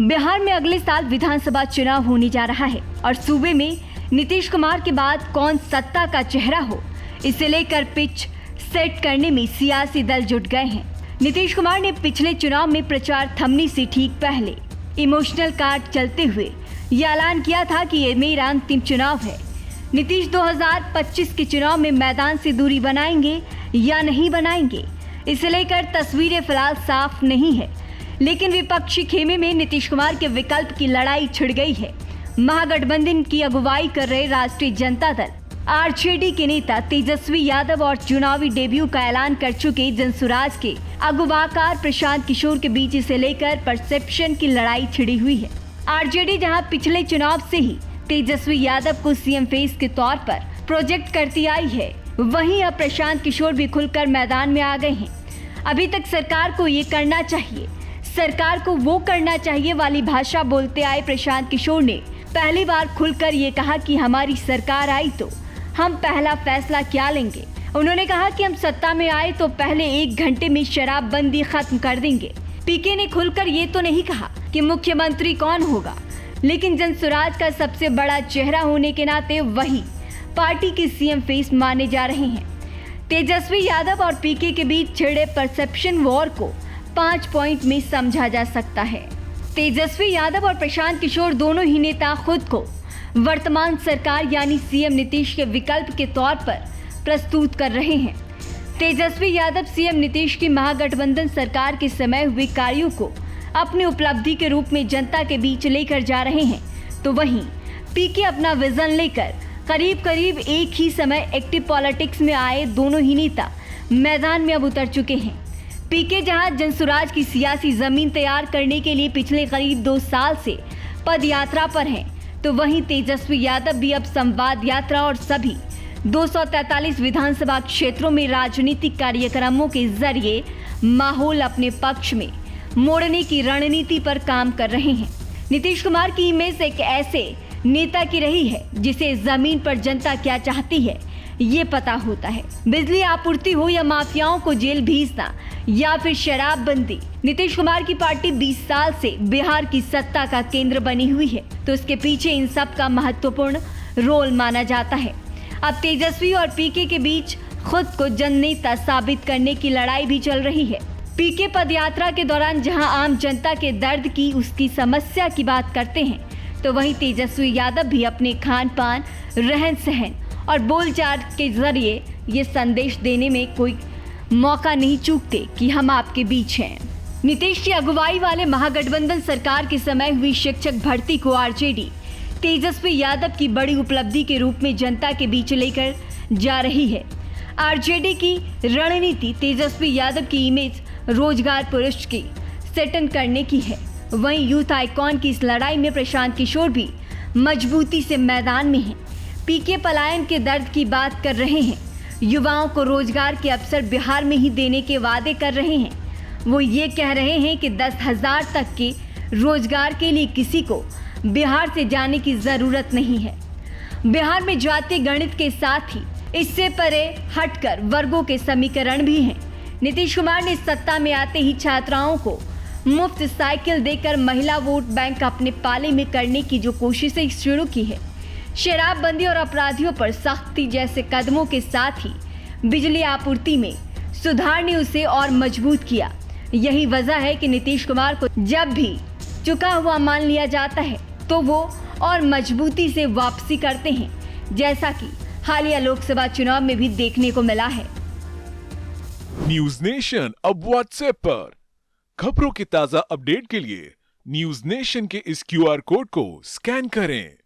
बिहार में अगले साल विधानसभा चुनाव होने जा रहा है और सूबे में नीतीश कुमार के बाद कौन सत्ता का चेहरा हो, इसे लेकर पिच सेट करने में सियासी दल जुट गए हैं। नीतीश कुमार ने पिछले चुनाव में प्रचार थमने से ठीक पहले इमोशनल कार्ड चलते हुए ये ऐलान किया था कि ये मेरा अंतिम चुनाव है। नीतीश 2025 के चुनाव में मैदान से दूरी बनाएंगे या नहीं बनाएंगे, इसे लेकर तस्वीरें फिलहाल साफ नहीं है। लेकिन विपक्षी खेमे में नीतीश कुमार के विकल्प की लड़ाई छिड़ गई है। महागठबंधन की अगुवाई कर रहे राष्ट्रीय जनता दल आरजेडी के नेता तेजस्वी यादव और चुनावी डेब्यू का ऐलान कर चुके जनसुराज के अगुवाकार प्रशांत किशोर के बीच इसे लेकर परसेप्शन की लड़ाई छिड़ी हुई है। आरजेडी जहां पिछले चुनाव से ही तेजस्वी यादव को सीएम फेस के तौर पर प्रोजेक्ट करती आई है, वहीं अब प्रशांत किशोर भी खुलकर मैदान में आ गए हैं। अभी तक सरकार को ये करना चाहिए, सरकार को वो करना चाहिए वाली भाषा बोलते आए प्रशांत किशोर ने पहली बार खुलकर ये कहा कि हमारी सरकार आई तो हम पहला फैसला क्या लेंगे। उन्होंने कहा कि हम सत्ता में आए तो पहले 1 घंटे में शराबबंदी खत्म कर देंगे। पीके ने खुलकर ये तो नहीं कहा कि मुख्यमंत्री कौन होगा, लेकिन जनसुराज का सबसे बड़ा चेहरा होने के नाते वही पार्टी के सीएम फेस माने जा रहे हैं। तेजस्वी यादव और पीके के बीच छिड़े परसेप्शन वॉर को 5 पॉइंट में समझा जा सकता है। तेजस्वी यादव और प्रशांत किशोर दोनों ही नेता खुद को वर्तमान सरकार यानी सीएम नीतीश के विकल्प के तौर पर प्रस्तुत कर रहे हैं। तेजस्वी यादव सीएम नीतीश की महागठबंधन सरकार के समय हुए कार्यों को अपनी उपलब्धि के रूप में जनता के बीच लेकर जा रहे हैं, तो वहीं पीके अपना विजन लेकर करीब करीब एक ही समय एक्टिव पॉलिटिक्स में आए दोनों ही नेता मैदान में अब उतर चुके हैं। पीके जहां जनसुराज की सियासी जमीन तैयार करने के लिए पिछले करीब 2 साल से पद यात्रा पर हैं, तो वहीं तेजस्वी यादव भी अब संवाद यात्रा और सभी 243 विधानसभा क्षेत्रों में राजनीतिक कार्यक्रमों के जरिए माहौल अपने पक्ष में मोड़ने की रणनीति पर काम कर रहे हैं। नीतीश कुमार की इमेज एक ऐसे नेता की रही है जिसे जमीन पर जनता क्या चाहती है ये पता होता है। बिजली आपूर्ति हो या माफियाओं को जेल भेजना या फिर शराबबंदी, नीतीश कुमार की पार्टी 20 साल से बिहार की सत्ता का केंद्र बनी हुई है, तो इसके पीछे इन सब का महत्वपूर्ण रोल माना जाता है। अब तेजस्वी और पीके के बीच खुद को जननेता साबित करने की लड़ाई भी चल रही है। पीके पदयात्रा के दौरान जहां आम जनता के दर्द की, उसकी समस्या की बात करते हैं, तो वहीं तेजस्वी यादव भी अपने खान पान, रहन सहन और बोलचाल के जरिए ये संदेश देने में कोई मौका नहीं चूकते कि हम आपके बीच हैं। नीतीश की अगुवाई वाले महागठबंधन सरकार के समय हुई शिक्षक भर्ती को आरजेडी तेजस्वी यादव की बड़ी उपलब्धि के रूप में जनता के बीच लेकर जा रही है। आरजेडी की रणनीति तेजस्वी यादव की इमेज रोजगार पुरुष की सेटन करने की है। वहीं यूथ आइकॉन की इस लड़ाई में प्रशांत किशोर भी मजबूती से मैदान में हैं। पीके पलायन के दर्द की बात कर रहे हैं, युवाओं को रोजगार के अवसर बिहार में ही देने के वादे कर रहे हैं। वो ये कह रहे हैं कि 10,000 तक के रोजगार के लिए किसी को बिहार से जाने की जरूरत नहीं है। बिहार में जातीय गणित के साथ ही इससे परे हटकर वर्गों के समीकरण भी हैं। नीतीश कुमार ने सत्ता में आते ही छात्राओं को मुफ्त साइकिल देकर महिला वोट बैंक अपने पाले में करने की जो कोशिशें शुरू की है, शराबबंदी और अपराधियों पर सख्ती जैसे कदमों के साथ ही बिजली आपूर्ति में सुधार ने उसे और मजबूत किया। यही वजह है कि नीतीश कुमार को जब भी चुका हुआ मान लिया जाता है तो वो और मजबूती से वापसी करते हैं, जैसा कि हालिया लोकसभा चुनाव में भी देखने को मिला है। न्यूज नेशन अब व्हाट्सएप पर खबरों की ताजा अपडेट के लिए न्यूज नेशन के इस QR कोड को स्कैन करें।